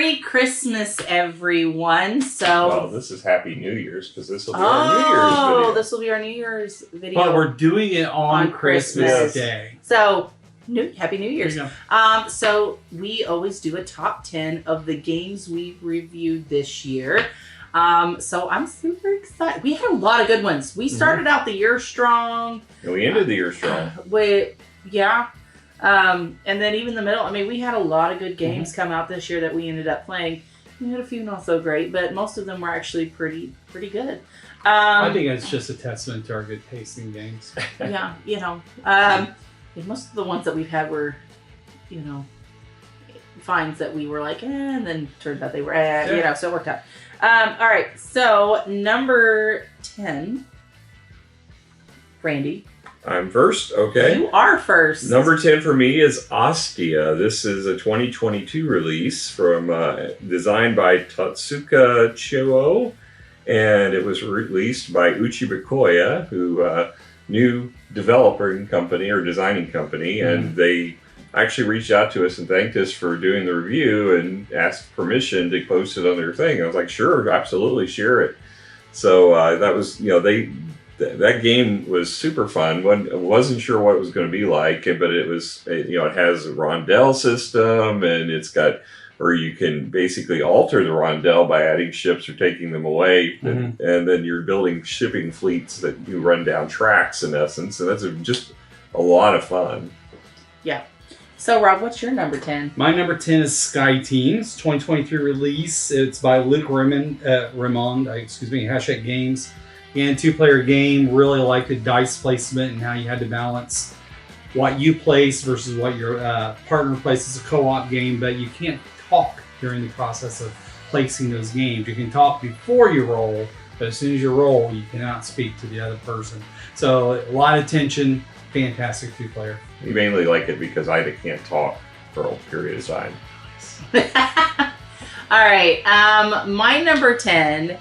Merry Christmas, everyone. Well, this is Happy New Year's because this will be our New Year's video. Oh, this will be our New Year's video. But we're doing it on Christmas Day. So, Happy New Year's. There you go. So we always do a top 10 of the games we reviewed this year. So I'm super excited. We had a lot of good ones. We started out the year strong. And we ended the year strong. And then even the middle, I mean, we had a lot of good games come out this year that we ended up playing. We had a few not so great, but most of them were actually pretty good. I think it's just a testament to our good taste in games. Yeah, most of the ones that we've had were, finds that we were like, and then turned out they were, so it worked out. All right, so number 10, Randy. I'm first, okay. You are first. Number 10 for me is Ostia. This is a 2022 release from designed by Tatsuka Chuo, and it was released by Uchibikoya, who new developing company or designing company, and they actually reached out to us and thanked us for doing the review and asked permission to post it on their thing. I was like, sure, absolutely, share it. So that was, that game was super fun. Wasn't sure what it was going to be like, but it was, it has a rondelle system, and it's got, or you can basically alter the rondelle by adding ships or taking them away, and then you're building shipping fleets that you run down tracks in essence, and that's just a lot of fun. Yeah. So, Rob, what's your number 10? My number 10 is Sky Teams, 2023 release. It's by Luc Raymond, Hachette Games. And two-player game. Really like the dice placement and how you had to balance what you place versus what your partner places. It's a co-op game, but you can't talk during the process of placing those games. You can talk before you roll, but as soon as you roll, you cannot speak to the other person. So a lot of tension. Fantastic two-player. You mainly like it because I can't talk for a period of time. All right. My number 10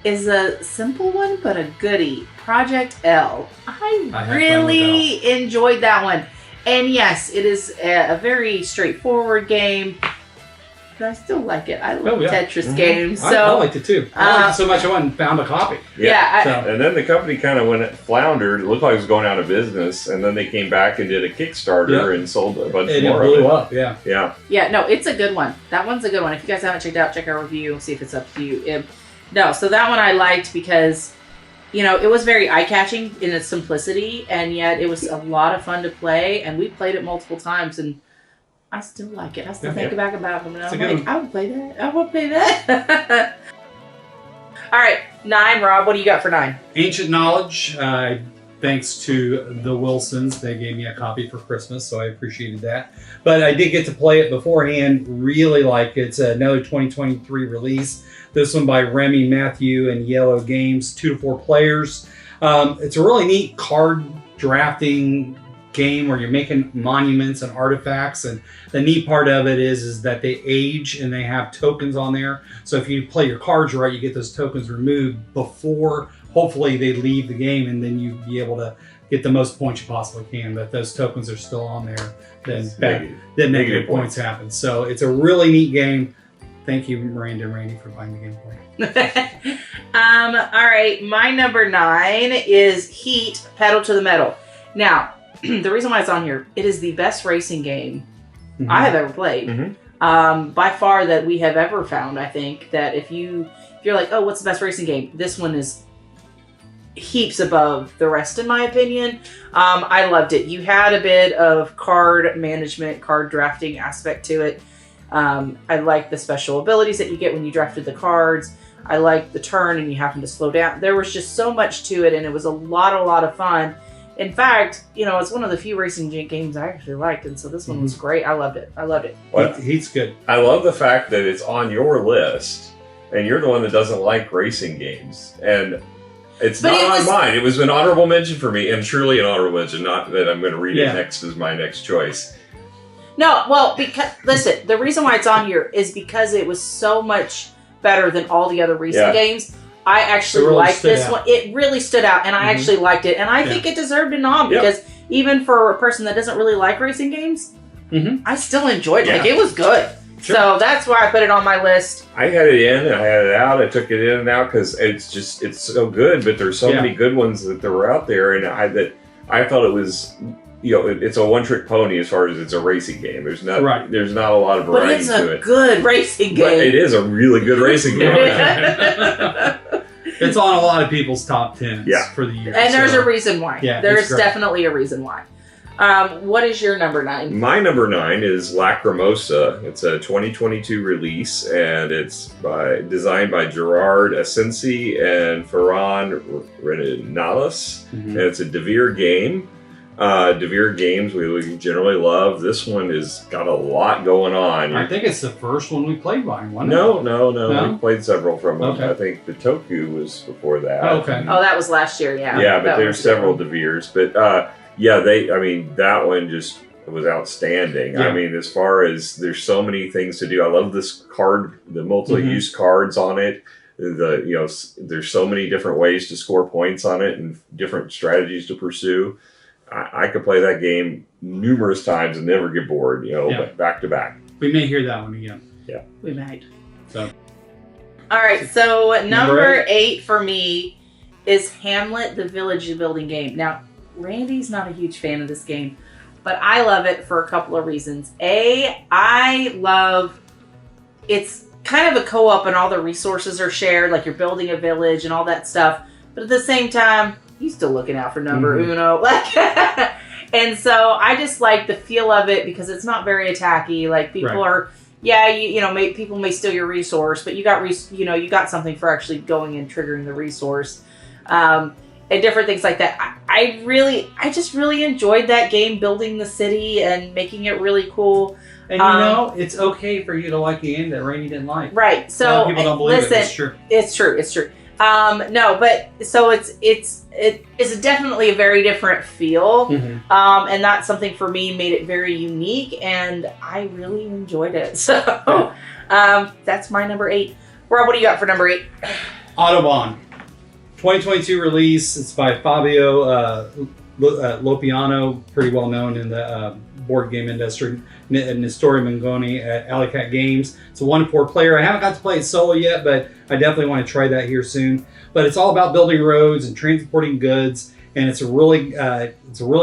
is a simple one, but a goodie. Project L. I really enjoyed that one. And yes, it is a very straightforward game, but I still like it. I love Tetris games. So I liked it too. I liked it so much I went and found a copy. And then the company kind of went floundered. It looked like it was going out of business, and then they came back and did a Kickstarter and sold a bunch more of it. Blew up, Yeah, no, it's a good one. That one's a good one. If you guys haven't checked out, check our review, see if it's up to you. So that one I liked because, it was very eye-catching in its simplicity, and yet it was a lot of fun to play, and we played it multiple times, and I still like it. I still think back about them, and I'm like, I would play that. I would play that. All right, 9, Rob, what do you got for 9? Ancient Knowledge. Thanks to the Wilsons, they gave me a copy for Christmas, so I appreciated that. But I did get to play it beforehand. Really like it. It's another 2023 release. This one by Remy Matthew and Yellow Games, 2 to 4 players. It's a really neat card drafting game where you're making monuments and artifacts, and the neat part of it is that they age and they have tokens on there. So if you play your cards right, you get those tokens removed before hopefully they leave the game, and then you'd be able to get the most points you possibly can. But if those tokens are still on there, then negative points happen. So it's a really neat game. Thank you, Miranda and Randy, for buying the game for me. All right, my number 9 is Heat Pedal to the Metal. Now, the reason why it's on here, it is the best racing game I have ever played. By far that we have ever found. I think that if you're like, oh, what's the best racing game? This one is heaps above the rest, in my opinion. I loved it. You had a bit of card management, card drafting aspect to it. I like the special abilities that you get when you drafted the cards. I like the turn and you happen to slow down. There was just so much to it, and it was a lot of fun. In fact, it's one of the few racing games I actually liked, and so this one was great. I loved it. Well, Heat's good. I love the fact that it's on your list, and you're the one that doesn't like racing games. And it's not on mine. It was an honorable mention for me, and truly an honorable mention, not that I'm going to read it next as my next choice. No, well, because, listen, the reason why it's on here is because it was so much better than all the other racing games. I actually liked this one. It really stood out, and I actually liked it. And I think it deserved a nom because even for a person that doesn't really like racing games, I still enjoyed it. Like, it was good. Sure. So that's why I put it on my list. I had it in and I had it out. I took it in and out because it's so good. But there's so many good ones that were out there, and I thought it was, it's a one-trick pony as far as it's a racing game. There's not a lot of variety to it. But it's a good racing game. But it is a really good racing game. It's on a lot of people's top 10s for the year. And there's a reason why. Yeah, there's definitely a reason why. What is your number 9? My number 9 is Lacrimosa. It's a 2022 release, and it's designed by Gerard Asensi and Ferran Renales. Mm-hmm. And it's a Devere game. Devere games we generally love. This one has got a lot going on. I think it's the first one we played by him, wasn't it? No. We played several from them. Okay. I think the Toku was before that. Oh, okay. Oh, that was last year, yeah. Yeah, but there's several Deveres. But that one just was outstanding. Yeah. I mean, as far as there's so many things to do. I love this card, the multi-use cards on it. There's so many different ways to score points on it and different strategies to pursue. I could play that game numerous times and never get bored, back to back. We may hear that one again. Yeah. We might. So. All right, so number 8 for me is Hamlet, the village building game. Now, Randy's not a huge fan of this game, but I love it for a couple of reasons. It's kind of a co-op and all the resources are shared, like you're building a village and all that stuff. But at the same time, he's still looking out for number uno. And so I just like the feel of it because it's not very attacky. Like people are, people may steal your resource, but you got something for actually going and triggering the resource. And different things like that. I just really enjoyed that game, building the city and making it really cool. And it's okay for you to like a game that Randy didn't like. Right. So a lot of people don't believe it. It's true. It's true. It's definitely a very different feel. And that's something for me made it very unique, and I really enjoyed it. So that's my number 8. Rob, what do you got for number 8? Autobahn. 2022 release. It's by Fabio Lopiano, pretty well known in the board game industry. Nestori Mangoni at Alley Cat Games. It's a 1-4 player. I haven't got to play it solo yet, but I definitely want to try that here soon. But it's all about building roads and transporting goods, and it's a really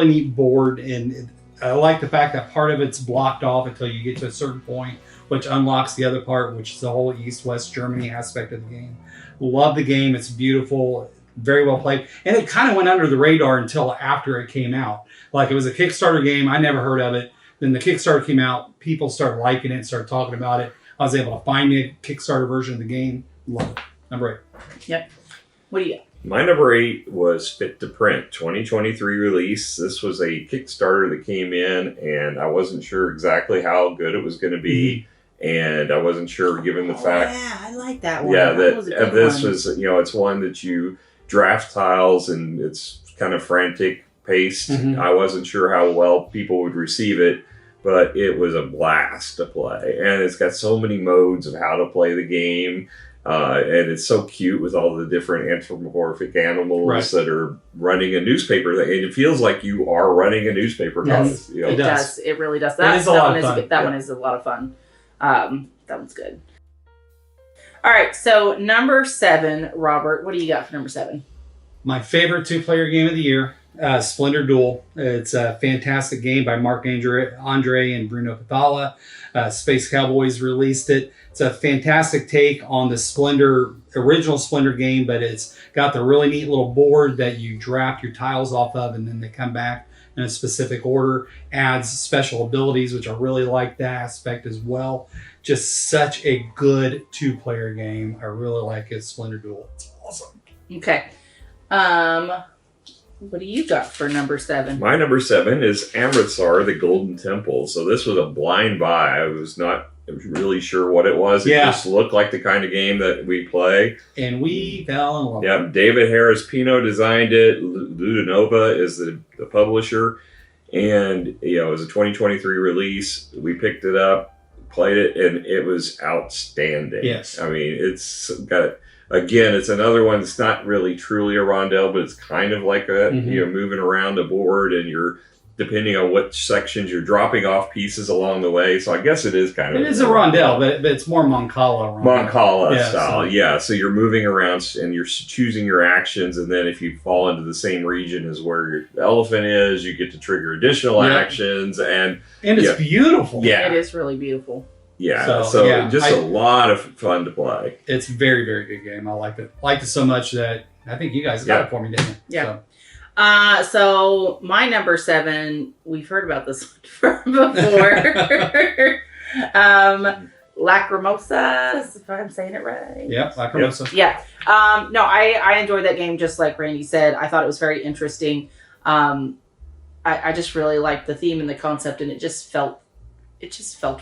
neat board. And I like the fact that part of it's blocked off until you get to a certain point, which unlocks the other part, which is the whole East-West Germany aspect of the game. Love the game. It's beautiful, very well played. And it kind of went under the radar until after it came out. Like, it was a Kickstarter game. I never heard of it. Then the Kickstarter came out. People started liking it, started talking about it. I was able to find a Kickstarter version of the game. Love it. Number 8. Yep. What do you got? My number 8 was Fit to Print, 2023 release. This was a Kickstarter that came in, and I wasn't sure exactly how good it was going to be. And I wasn't sure, given the fact. Yeah, I like that one. Yeah, that was a good this one. was, it's one that you draft tiles and it's kind of frantic paced. I wasn't sure how well people would receive it, but it was a blast to play. And it's got so many modes of how to play the game. And it's so cute with all the different anthropomorphic animals that are running a newspaper. And it feels like you are running a newspaper. Yes, it does. It really does. That is a lot of fun. That one is a lot of fun. That one's good. All right, so number 7, Robert, what do you got for number 7? My favorite 2-player game of the year, Splendor Duel. It's a fantastic game by Mark Andre and Bruno Cathala. Space Cowboys released it. It's a fantastic take on the original Splendor game, but it's got the really neat little board that you draft your tiles off of, and then they come back in a specific order. Adds special abilities, which I really like that aspect as well. Just such a good 2-player game. I really like it. Splendor Duel. It's awesome. Okay. What do you got for number 7? My number 7 is Amritsar, the Golden Temple. So this was a blind buy. I was not really sure what it was. It just looked like the kind of game that we play. And we fell in love with it. Yeah, David Harris Pino designed it. Ludonova is the publisher. And, it was a 2023 release. We picked it up, played it, and it was outstanding. Yes. I mean, it's got... Again, it's another one that's not really truly a rondelle, but it's kind of like a moving around the board, and you're depending on what sections you're dropping off pieces along the way. So I guess it is kind of... It is a rondel, but it's more Mancala rondel. Mancala style, So you're moving around and you're choosing your actions, and then if you fall into the same region as where your elephant is, you get to trigger additional actions. And it's beautiful. Yeah. It is really beautiful. Yeah, so just a lot of fun to play. It's a very, very good game. I liked it. Liked it so much that I think you guys got it for me, didn't you? Yeah. So my number 7, we've heard about this one before. Lacrimosa, if I'm saying it right. Yep, Lacrimosa. Yeah. No, I enjoyed that game just like Randy said. I thought it was very interesting. I just really liked the theme and the concept, and it just felt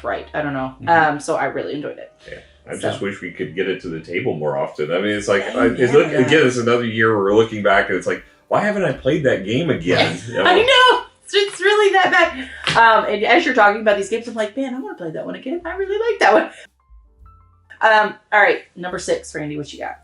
right. I don't know. Mm-hmm. So I really enjoyed it. Yeah. I just wish we could get it to the table more often. I mean, it's like, again, it's another year where we're looking back and it's like, why haven't I played that game again? You know? I know. It's really that bad. And as you're talking about these games, I'm like, man, I want to play that one again. I really like that one. All right. Number 6, Randy, what you got?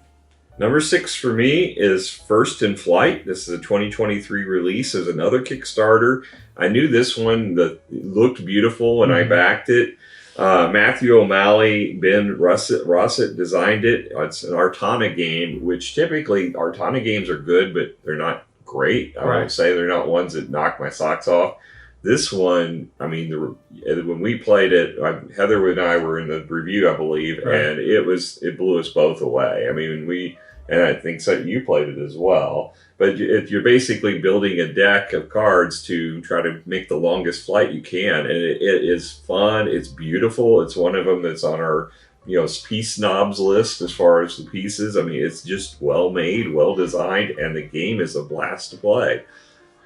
Number 6 for me is First in Flight. This is a 2023 release. It's another Kickstarter. I knew this one that looked beautiful and I backed it. Matthew O'Malley, Ben Rossett designed it. It's an Artana game, which typically Artana games are good, but they're not great. I would say they're not ones that knock my socks off. This one, I mean, when we played it, Heather and I were in the review, I believe, and it blew us both away. I mean, and I think so, you played it as well. But you're basically building a deck of cards to try to make the longest flight you can. And it is fun. It's beautiful. It's one of them that's on our, piece snobs list as far as the pieces. I mean, it's just well made, well designed, and the game is a blast to play.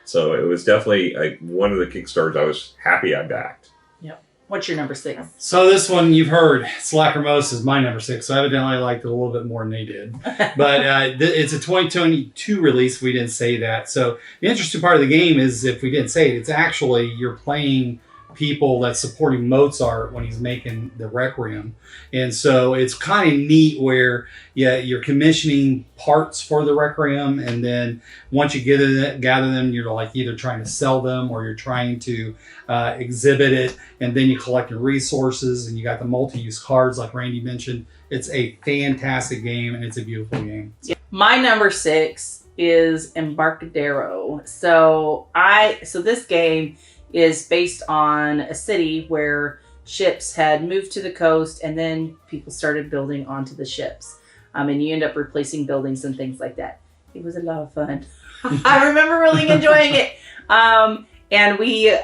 So it was definitely one of the Kickstarters I was happy I backed. Yep. What's your number 6? So this one you've heard, Lacrimosa is my number 6. So evidently I liked it a little bit more than they did. But it's a 2022 release. We didn't say that. So the interesting part of the game is, if we didn't say it, it's actually you're playing people that's supporting Mozart when he's making the Requiem. And so it's kind of neat where you're commissioning parts for the Requiem, and then once you gather them, you're like either trying to sell them or you're trying to exhibit it, and then you collect your resources, and you got the multi-use cards like Randy mentioned. It's a fantastic game, and it's a beautiful game. My number 6 is Embarcadero. So this game is based on a city where ships had moved to the coast, and then people started building onto the ships. And you end up replacing buildings and things like that. It was a lot of fun. I remember really enjoying it. And we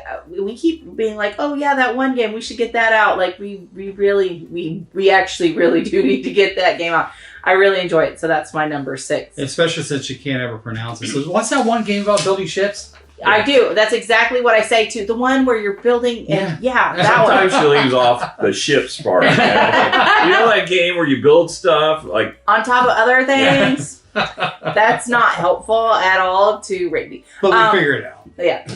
keep being like, oh yeah, that one game, we should get that out. Like we actually really do need to get that game out. I really enjoy it. So that's my number 6. Especially since you can't ever pronounce it. So what's that one game about building ships? I do. That's exactly what I say too. The one where you're building, and that Sometimes one. she leaves off the ships part. You know that game where you build stuff like on top of other things. That's not helpful at all to Randy. But we figure it out. Yeah.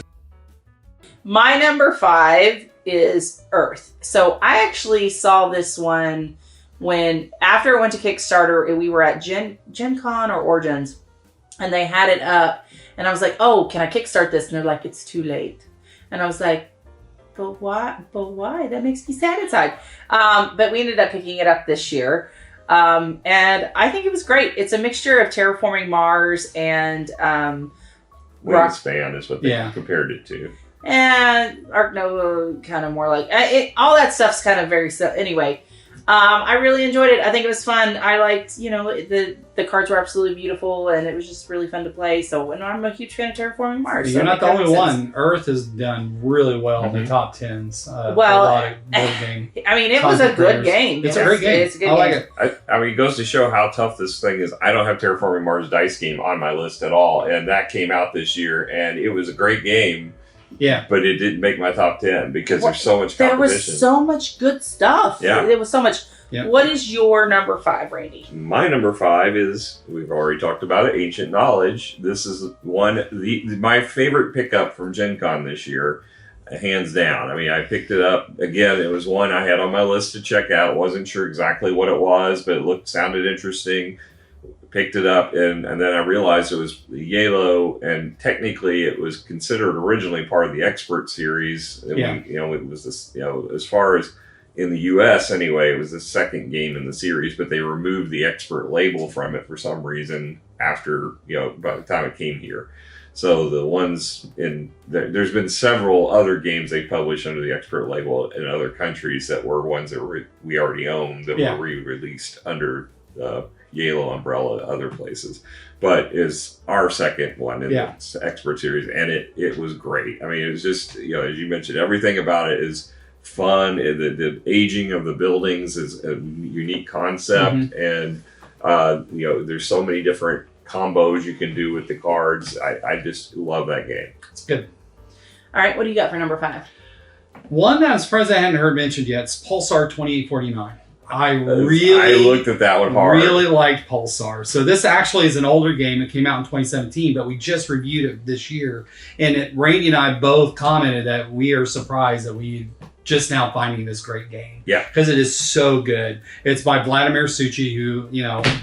My number 5 is Earth. So I actually saw this one after it went to Kickstarter. We were at Gen Con or Origins, and they had it up. And I was like, oh, can I kickstart this? And they're like, it's too late. And I was like, but why? That makes me sad inside. But we ended up picking it up this year. And I think it was great. It's a mixture of terraforming Mars and Wingspan is what they compared it to. And Ark Nova, kind of more like all that stuff's kind of very anyway. I really enjoyed it. I think it was fun. I liked, the cards were absolutely beautiful, and it was just really fun to play. So, and I'm a huge fan of Terraforming Mars. You're not the only one. Earth has done really well in the top 10s. It was a good game. It's a great game. It's a good game. Like it. I mean, it goes to show how tough this thing is. I don't have Terraforming Mars dice game on my list at all, and that came out this year, and it was a great game. Yeah. But it didn't make my top 10 because there's so much competition. There was so much good stuff. Yeah. There was so much. Yeah. What is your number 5, Randy? My number 5 is, we've already talked about it, Ancient Knowledge. This is my favorite pickup from Gen Con this year, hands down. I mean, I picked it up. Again, it was one I had on my list to check out. Wasn't sure exactly what it was, but it sounded interesting. picked it up, and then I realized it was Yalo, and technically it was considered originally part of the Expert series. And it was this, as far as in the U.S. anyway, it was the second game in the series, but they removed the Expert label from it for some reason after, by the time it came here. So the ones there's been several other games they published under the Expert label in other countries that were ones that we already owned that were re-released under Yalo umbrella other places, but is our second one in the Expert series, and it was great. I mean, it was just, as you mentioned, everything about it is fun. The aging of the buildings is a unique concept, and there's so many different combos you can do with the cards. I just love that game. It's good. All right, what do you got for number 5? One that I'm surprised I hadn't heard mentioned yet is Pulsar 2849. I looked at that one hard. Really liked Pulsar. So this actually is an older game. It came out in 2017, but we just reviewed it this year. And Randy and I both commented that we are surprised that we just now finding this great game. Yeah. Because it is so good. It's by Vladimir Suchi, who,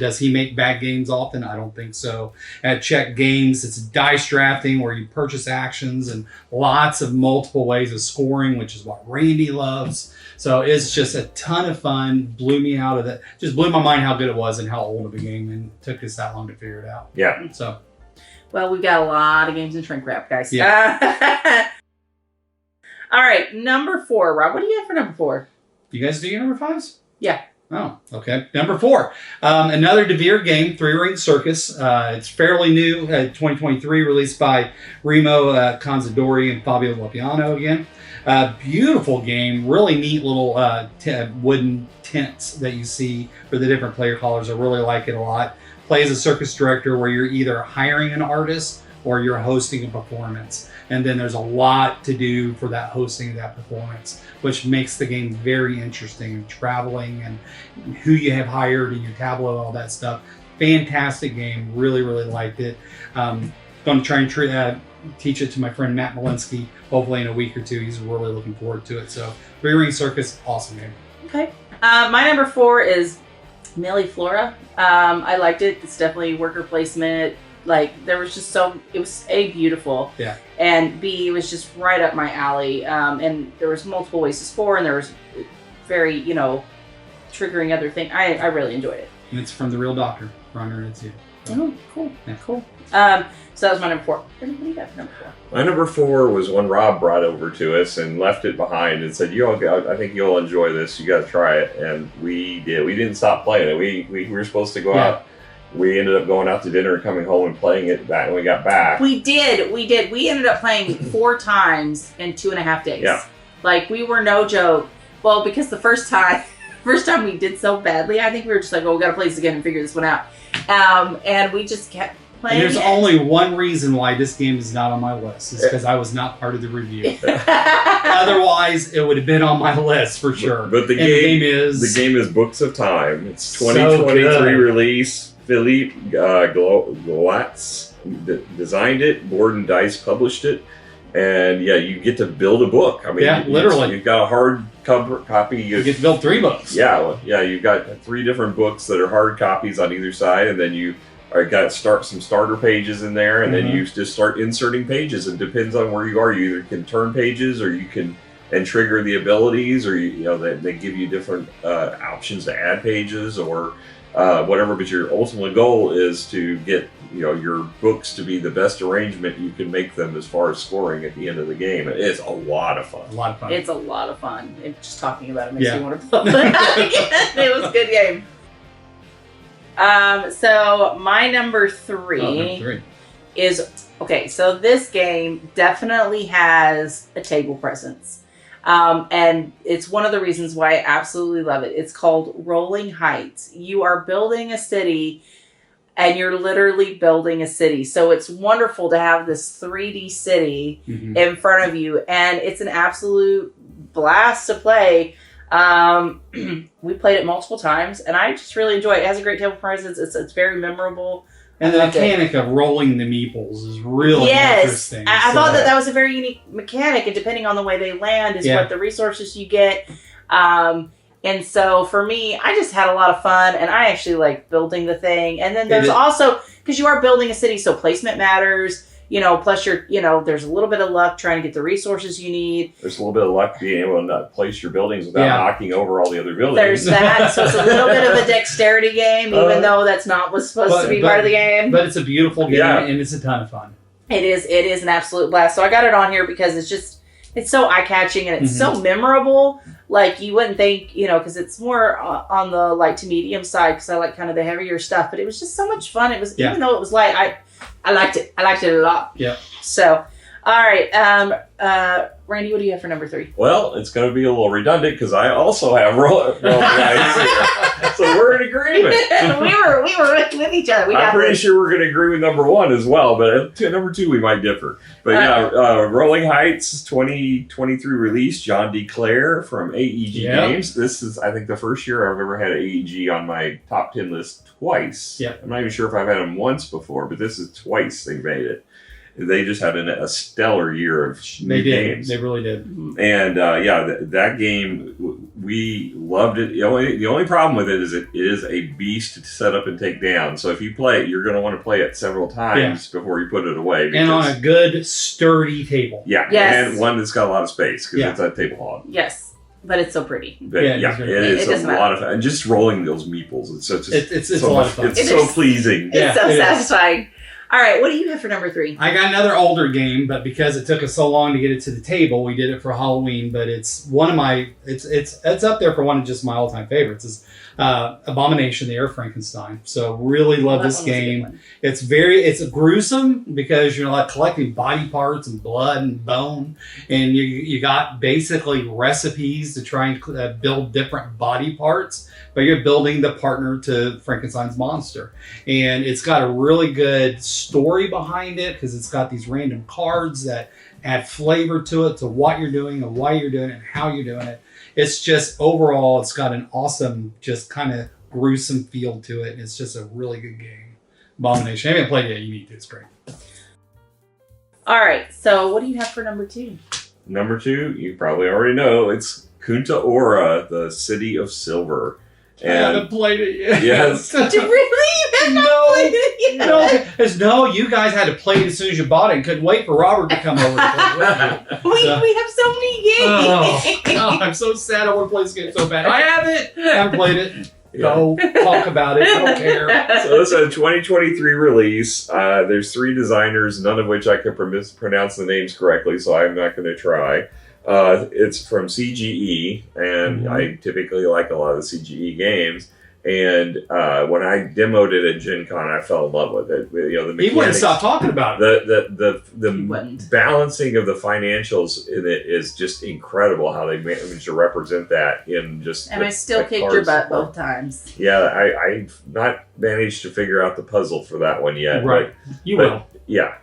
does he make bad games often? I don't think so. At Czech Games, it's dice drafting where you purchase actions and lots of multiple ways of scoring, which is what Randy loves. So it's just a ton of fun. Blew me out of that. Just blew my mind how good it was and how old of a game, and took us that long to figure it out. Yeah. So. Well, we've got a lot of games in shrink wrap, guys. Yeah. All right, number 4. Rob, what do you have for number 4? You guys do your number 5s? Yeah. Oh, okay. Number 4. Another DeVere game, Three Ring Circus. It's fairly new, 2023, released by Remo Conzadori and Fabio Lopiano again. Beautiful game, really neat little wooden tents that you see for the different player colors. I really like it a lot. Play as a circus director where you're either hiring an artist or you're hosting a performance. And then there's a lot to do for that hosting of that performance, which makes the game very interesting. Traveling and who you have hired and your tableau, all that stuff. Fantastic game. Really, really liked it. Going to try and teach it to my friend Matt Malinsky, hopefully in a week or 2. He's really looking forward to it. So, Three Ring Circus, awesome game. Okay. My number 4 is Milliflora. I liked it. It's definitely worker placement. Like, there was just it was A, beautiful. Yeah. And B, it was just right up my alley. And there was multiple ways to score, and there was very, triggering other things. I really enjoyed it. And it's from The Real Doctor, Ron Ernst. Oh, cool. Yeah. Cool. So that was my number 4. What do you got for number 4? My number 4 was one Rob brought over to us and left it behind and said, I think you'll enjoy this. You got to try it. And we did. We didn't stop playing it. We were supposed to go out. We ended up going out to dinner and coming home and playing it back when we got back. We did. We ended up playing 4 times in 2.5 days. Yeah. Like, we were no joke. Well, because the first time we did so badly, I think we were just like, we got to play this again and figure this one out. And we just kept playing. And there's only one reason why this game is not on my list. Is because I was not part of the review. Otherwise, it would have been on my list for sure. But the game is Books of Time. It's 2023 release. Philippe Gloatz designed it. Board and Dice published it. And you get to build a book. I mean, literally. You've got a hard copy. You get to build 3 books. Yeah, you've got 3 different books that are hard copies on either side, and then you got to start some starter pages in there, and then you just start inserting pages. It depends on where you are. You either can turn pages, or you can trigger the abilities, or they give you different options to add pages or whatever. But your ultimate goal is to get your books to be the best arrangement you can make them as far as scoring at the end of the game. It's a lot of fun. It's a lot of fun. Just talking about it makes me want to play it. It was a good game. So my number 3 is okay. So this game definitely has a table presence, and it's one of the reasons why I absolutely love it. It's called Rolling Heights. You are building a city, and you're literally building a city. So it's wonderful to have this 3D city in front of you, and it's an absolute blast to play. We played it multiple times, and I just really enjoy it. It has a great table presence. It's very memorable. And the mechanic of rolling the meeples is really interesting. I thought that was a very unique mechanic, and depending on the way they land is what the resources you get. And so for me, I just had a lot of fun, and I actually like building the thing. And then there's also, because you are building a city, so placement matters. Plus there's a little bit of luck trying to get the resources you need. There's a little bit of luck being able to place your buildings without knocking over all the other buildings. There's that. So it's a little bit of a dexterity game, even though that's not what's supposed to be part of the game. But it's a beautiful game, and it's a ton of fun. It is an absolute blast. So I got it on here because it's so eye-catching and it's so memorable. Like, you wouldn't think, because it's more on the light to medium side, because I like kind of the heavier stuff. But it was just so much fun. It was, even though it was light, I liked it. I liked it a lot. Yeah. So, all right. Randy, what do you have for number 3? Well, it's going to be a little redundant because I also have roll dice here. So we're in agreement. we were with each other. I'm pretty sure we're going to agree with number 1 as well, but number 2 we might differ. But Rolling Heights 2023 release, John D. Clare from AEG Games. This is, I think, the first year I've ever had AEG on my top 10 list twice. Yep. I'm not even sure if I've had them once before, but this is twice they made it. They just had a stellar year of new games. They really did. And that game, we loved it. The only problem with it is a beast to set up and take down. So if you play it, you're going to want to play it several times before you put it away. And on a good, sturdy table. Yeah, and one that's got a lot of space because it's a table hog. Yes, but it's so pretty. But it is a lot of fun. And just rolling those meeples, it's a lot of fun. It's so pleasing. It's so satisfying. All right, what do you have for number 3? I got another older game, but because it took us so long to get it to the table, we did it for Halloween. But it's one of my it's up there for one of just my all time favorites. Is Abomination: The Heir of Frankenstein. So really love this game. It's gruesome because you're like collecting body parts and blood and bone, and you got basically recipes to try and build different body parts. But you're building the partner to Frankenstein's monster. And it's got a really good story behind it because it's got these random cards that add flavor to it, to what you're doing and why you're doing it and how you're doing it. It's just, overall, it's got an awesome, just kind of gruesome feel to it. It's just a really good game. Abomination. I haven't played it yet. You need to. It's great. All right. So what do you have for number 2? Number 2, you probably already know. It's Kunta Ora, the City of Silver. I haven't played it yet. Yes. Really? You have not played it yet? No, you guys had to play it as soon as you bought it and couldn't wait for Robert to come over to play with you. We have so many games. Oh, I'm so sad. I want to play this game so bad. I haven't played it. Go talk about it. I don't care. So this is a 2023 release. There's 3 designers, none of which I can pronounce the names correctly, so I'm not going to try. It's from CGE, and I typically like a lot of the CGE games. And when I demoed it at Gen Con, I fell in love with it. The mechanics, he wouldn't stop talking about it. The balancing of the financials in it is just incredible. How they managed to represent that in just. And I still kicked your butt both times. Yeah, I've not managed to figure out the puzzle for that one yet. Right, you will. Yeah.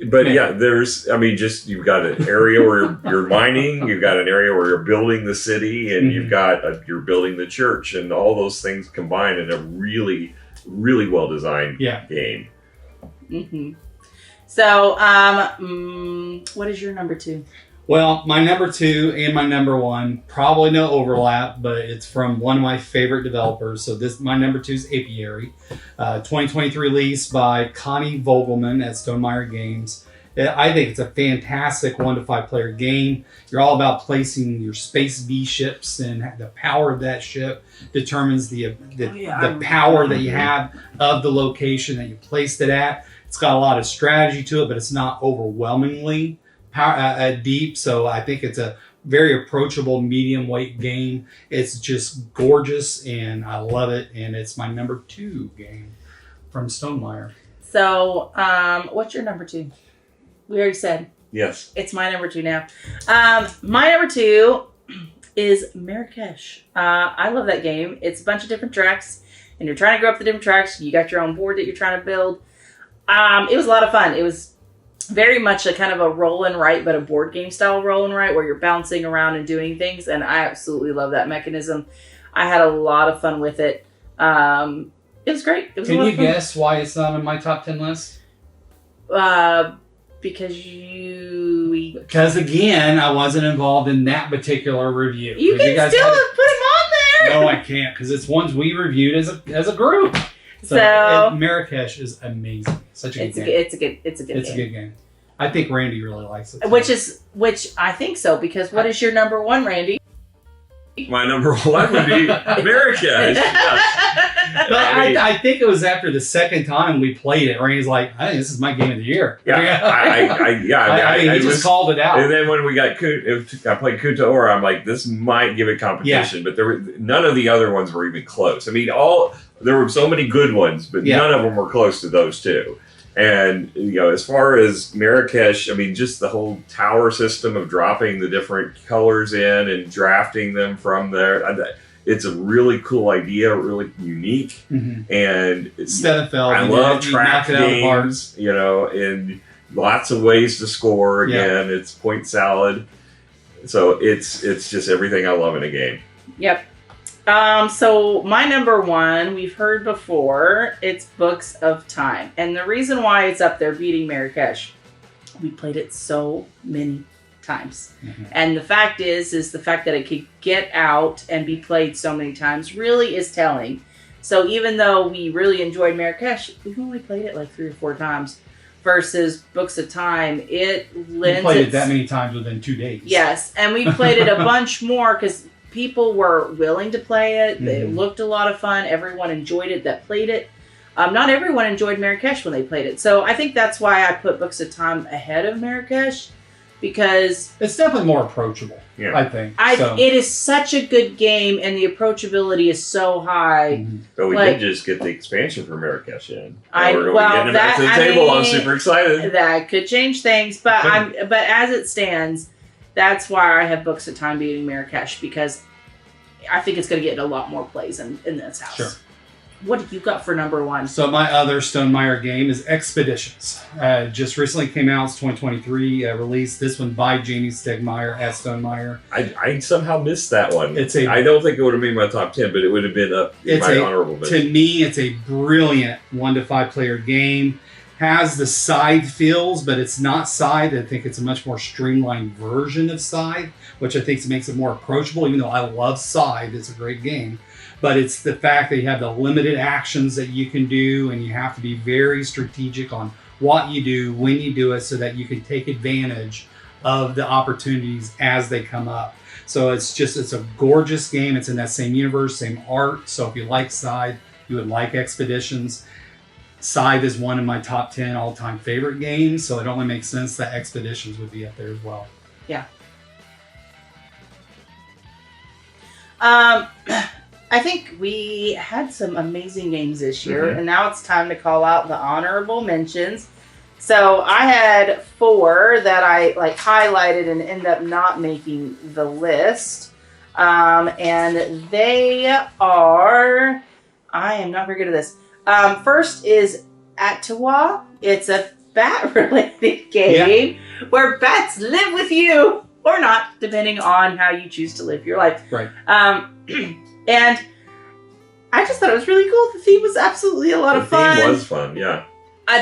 But you've got an area where you're mining, you've got an area where you're building the city, and you've got you're building the church, and all those things combined in a really, really well designed game. Mm-hmm. So, what is your number 2? Well, my number 2 and my number 1, probably no overlap, but it's from one of my favorite developers. So my number 2 is Apiary, 2023 release by Connie Vogelman at Stonemaier Games. I think it's a fantastic 1 to 5 player game. You're all about placing your Space B ships, and the power of that ship determines the power that you have of the location that you placed it at. It's got a lot of strategy to it, but it's not overwhelmingly deep, so I think it's a very approachable medium weight game. It's just gorgeous, and I love it, and it's my number 2 game from Stonemaier. So, what's your number 2? We already said. Yes. It's my number 2 now. My number 2 is Marrakesh. I love that game. It's a bunch of different tracks, and you're trying to go up the different tracks. You got your own board that you're trying to build. It was a lot of fun. It was very much a kind of a roll and write, but a board game style roll and write where you're bouncing around and doing things. And I absolutely love that mechanism. I had a lot of fun with it. It was great. It was Can you guess why it's not on my top 10 list? Because again, I wasn't involved in that particular review. You can still put them on there. No, I can't, because it's ones we reviewed as a group. So Marrakesh is amazing. Such a good game. It's a good game. I think Randy really likes it. Which I think so, because what is your number one, Randy? My number one would be Marrakesh. Yes. But I think it was after the second time we played it, Randy's like, I think this is my game of the year. Yeah, he just called it out. And then when I played Kunta Ora, I'm like, this might give it competition, but none of the other ones were even close. I mean, there were so many good ones, but none of them were close to those two. And, as far as Marrakesh, I mean, just the whole tower system of dropping the different colors in and drafting them from there. It's a really cool idea, really unique. Mm-hmm. And Stenefeld, I love track games, and lots of ways to score. Again, it's point salad. So it's just everything I love in a game. Yep. So my number one, we've heard before, it's Books of Time. And the reason why it's up there beating Marrakesh, we played it so many times. Mm-hmm. And the fact is the fact that it could get out and be played so many times really is telling. So even though we really enjoyed Marrakesh, we've only played it like 3 or 4 times. Versus Books of Time, it lends. We played it that many times within 2 days. Yes, and we played it a bunch more because people were willing to play it. Mm-hmm. It looked a lot of fun. Everyone enjoyed it that played it. Not everyone enjoyed Marrakesh when they played it. So I think that's why I put Books of Time ahead of Marrakesh, because it's definitely more approachable, I think. It is such a good game, and the approachability is so high. Mm-hmm. But we did just get the expansion for Marrakesh in. We're getting back to the table. I'm super excited. That could change things, but as it stands, that's why I have Books of Time beating Marrakesh, because I think it's going to get a lot more plays in this house. Sure. What have you got for number one? So my other Stonemaier game is Expeditions. Just recently came out. It's 2023 release. This one by Jamie Stegmaier at Stonemaier. I somehow missed that one. I don't think it would have made my top 10, but it would have been up in my honorable mention. To me, it's a brilliant 1 to 5 player game. Has the Scythe feels, but it's not Scythe. I think it's a much more streamlined version of Scythe, which I think makes it more approachable, even though I love Scythe. It's a great game. But it's the fact that you have the limited actions that you can do, and you have to be very strategic on what you do, when you do it, so that you can take advantage of the opportunities as they come up. So it's a gorgeous game. It's in that same universe, same art. So if you like Scythe, you would like Expeditions. Scythe is one of my top 10 all-time favorite games, so it only makes sense that Expeditions would be up there as well. Yeah. I think we had some amazing games this year, and now it's time to call out the honorable mentions. So I had 4 that I highlighted and end up not making the list. And they are, I am not very good at this. First is Atawa. It's a bat-related game where bats live with you or not, depending on how you choose to live your life. Right. And I just thought it was really cool. The theme was absolutely a lot of fun. The theme was fun, yeah.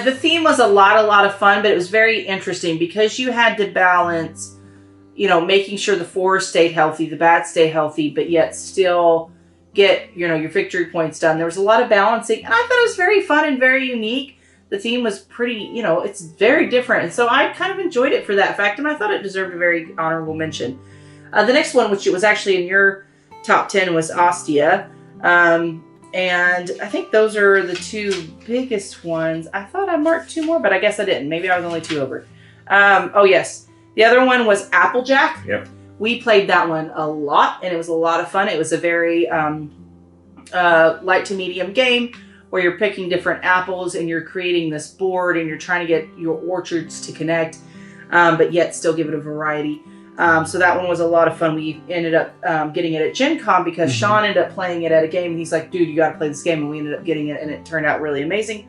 The theme was a lot of fun, but it was very interesting because you had to balance, making sure the forest stayed healthy, the bats stay healthy, but yet still get, your victory points done. There was a lot of balancing, and I thought it was very fun and very unique. The theme was pretty, it's very different. And so I kind of enjoyed it for that fact, and I thought it deserved a very honorable mention. The next one, which it was actually in your top 10, was Ostia. And I think those are the 2 biggest ones. I thought I marked 2 more, but I guess I didn't. Maybe I was only 2 over. Oh, yes. The other one was Applejack. Yep. We played that one a lot, and it was a lot of fun. It was a very light to medium game where you're picking different apples, and you're creating this board, and you're trying to get your orchards to connect, but yet still give it a variety. So that one was a lot of fun. We ended up getting it at Gen Con because Sean ended up playing it at a game, and he's like, dude, you got to play this game. And we ended up getting it, and it turned out really amazing.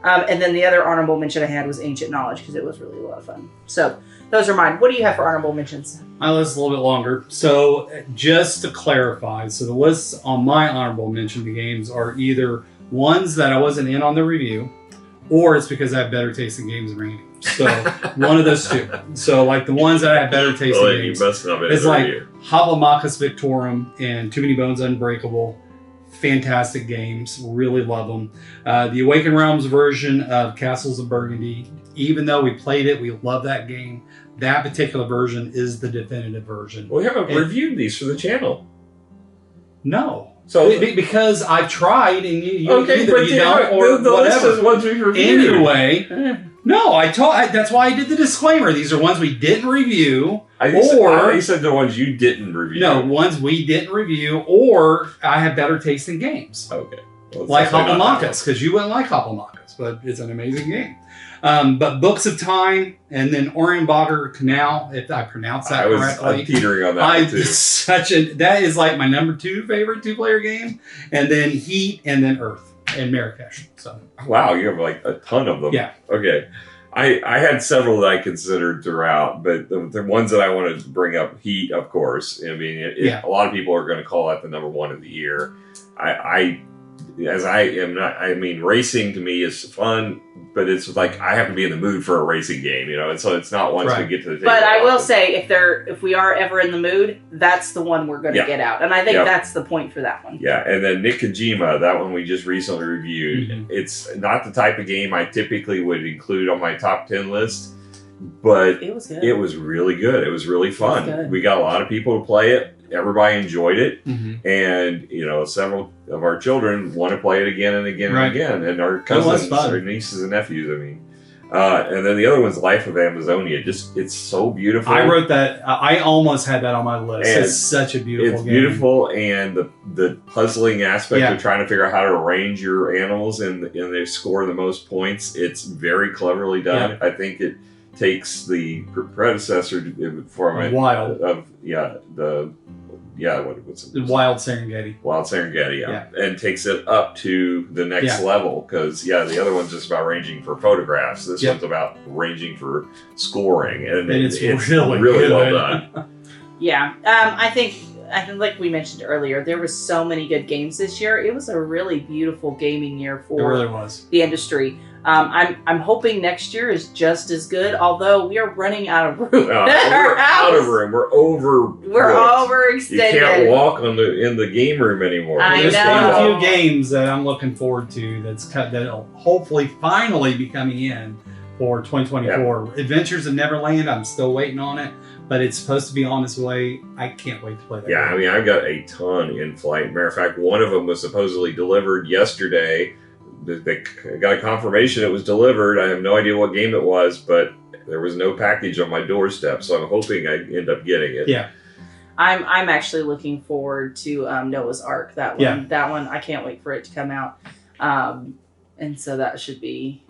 And then the other honorable mention I had was Ancient Knowledge because it was really a lot of fun. So those are mine. What do you have for honorable mentions? My list is a little bit longer. So just to clarify, so the lists on my honorable mention games are either ones that I wasn't in on the review, or it's because I have better taste in games than Randy. So one of those two. So like the ones that I have better taste in games, it's like Hoplomachus Victorum and Too Many Bones Unbreakable. Fantastic games, really love them. The Awakened Realms version of Castles of Burgundy, even though we played it, we love that game. That particular version is the definitive version. We haven't reviewed these for the channel. No. So because I've tried and you don't, or the list is ones we've reviewed. Anyway, no, that's why I did the disclaimer. These are ones we didn't review. You said the ones you didn't review. No, ones we didn't review, or I have better taste in games. Okay. Well, like Hoplomachus, because you wouldn't like Hoplomachus, but it's an amazing game. But Books of Time, and then Orienbacher Canal, if I pronounce that correctly. I'm teetering on that too. That is like my number 2 favorite 2-player game, and then Heat, and then Earth, and Marrakesh. So wow, you have like a ton of them. Yeah. Okay. I had several that I considered throughout, but the ones that I wanted to bring up, Heat, of course. I mean, a lot of people are going to call that the number 1 of the year. Racing to me is fun, but it's like I have to be in the mood for a racing game, and so it's not once we get to the table. But I will say, if we are ever in the mood, that's the one we're going to get out, and I think that's the point for that one. Yeah, and then Nick Kojima, that one we just recently reviewed. Mm-hmm. It's not the type of game I typically would include on my top 10 list, but it was good. It was really good. It was really fun. We got a lot of people to play it. Everybody enjoyed it, and several of our children want to play it again and again and again, and our cousins, our nieces and nephews. And then the other one's Life of Amazonia. It's so beautiful. I wrote that. I almost had that on my list. And it's such a beautiful game. It's beautiful, and the puzzling aspect of trying to figure out how to arrange your animals and they score the most points. It's very cleverly done. I think it takes the predecessor from Wild what's it? Wild Serengeti. Wild Serengeti, and takes it up to the next level because the other one's just about ranging for photographs. This one's about ranging for scoring, and it's really well done. I think like we mentioned earlier, there was so many good games this year. It was a really beautiful gaming year for the industry. I'm hoping next year is just as good, although we are running out of room. We're out of room. We're overextended. You can't walk in the game room anymore. There's a few games that I'm looking forward to that'll hopefully finally be coming in for 2024. Adventures of Neverland, I'm still waiting on it, but it's supposed to be on its way. I can't wait to play that game. I mean, I've got a ton in flight. Matter of fact, one of them was supposedly delivered yesterday. They got a confirmation it was delivered. I have no idea what game it was, but there was no package on my doorstep, so I'm hoping I end up getting it. Yeah. I'm actually looking forward to Noah's Ark. That one I can't wait for it to come out. And so that should be.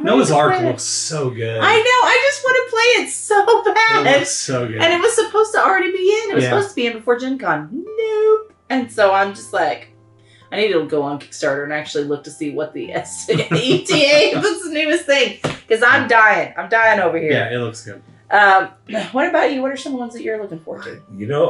Noah's Ark looks so good. I know. I just want to play it so bad. It looks so good. And it was supposed to already be in. It was supposed to be in before Gen Con. Nope. And so I'm just like, I need to go on Kickstarter and actually look to see what the ETA is, the newest thing. Because I'm dying. I'm dying over here. Yeah, it looks good. What about you? What are some ones that you're looking forward to?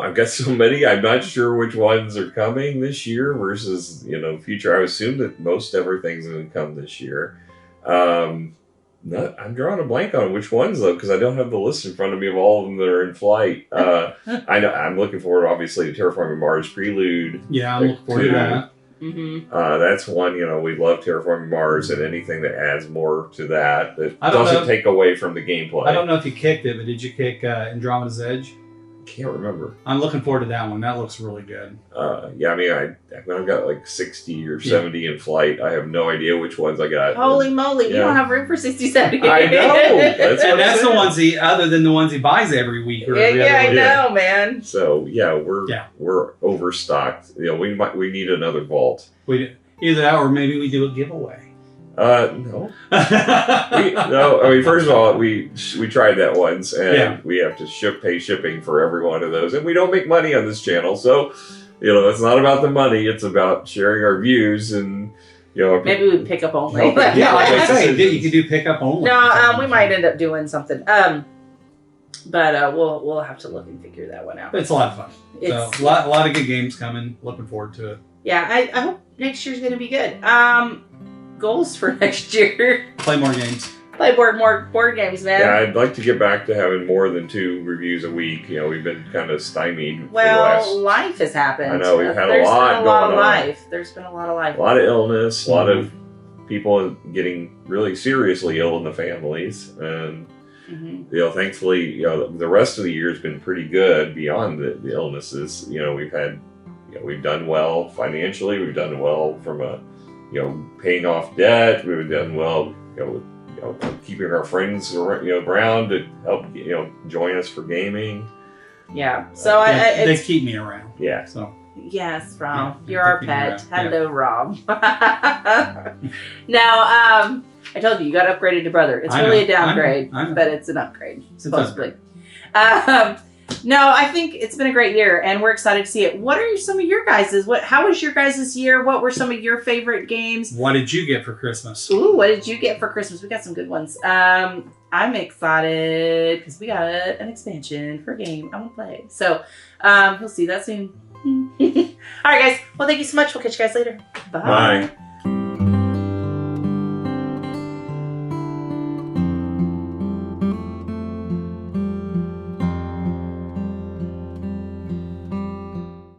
I've got so many. I'm not sure which ones are coming this year versus, future. I assume that most everything's going to come this year. I'm drawing a blank on which ones, though, because I don't have the list in front of me of all of them that are in flight. I know I'm looking forward, obviously, to Terraforming Mars Prelude. Yeah, I'm looking forward to that. Mm-hmm. That's one, we love Terraforming Mars, and anything that adds more to that doesn't take away from the gameplay. I don't know if you kicked it, but did you kick Andromeda's Edge? Can't remember. I'm looking forward to that one. That looks really good. I've got like 60 or 70 in flight. I have no idea which ones I got. Holy moly, you don't have room for 60, 70. I know. That's the ones other than the ones he buys every week. I know, man. So we're overstocked. We need another vault. Either that or maybe we do a giveaway. No. I mean, first of all, we tried that once, and we have to pay shipping for every one of those, and we don't make money on this channel, so it's not about the money; it's about sharing our views, and maybe we pick up only. Like I say, you could do pick up only. No, we might end up doing something. But we'll have to look and figure that one out. It's a lot of fun. It's a lot of good games coming. Looking forward to it. Yeah, I hope next year's going to be good. goals for next year? Play more games. Play more board games, man. Yeah, I'd like to get back to having more than 2 reviews a week. You know, we've been kind of stymied. Well, life has happened. I know, we've had There's a lot been a lot going of on. life. There's been a lot of life. A lot of illness, a lot of people getting really seriously ill in the families, and you know, thankfully, you know, the rest of the year has been pretty good beyond the illnesses. You know, we've done well financially. We've done well from paying off debt. We've done well, keeping our friends, around to help, join us for gaming. Yeah. So they keep me around. Yeah. So. Yes, Rob. Yeah, You're our pet. Hello, Rob. Now, I told you got upgraded to brother. It's really a downgrade, I know. but it's an upgrade, supposedly. Upgrade. No, I think it's been a great year, and we're excited to see it. What are some of your guys's? How was your guys' year? What were some of your favorite games? What did you get for Christmas? Ooh, what did you get for Christmas? We got some good ones. I'm excited because we got an expansion for a game I want to play. So, you'll see that soon. All right, guys. Well, thank you so much. We'll catch you guys later. Bye. Bye.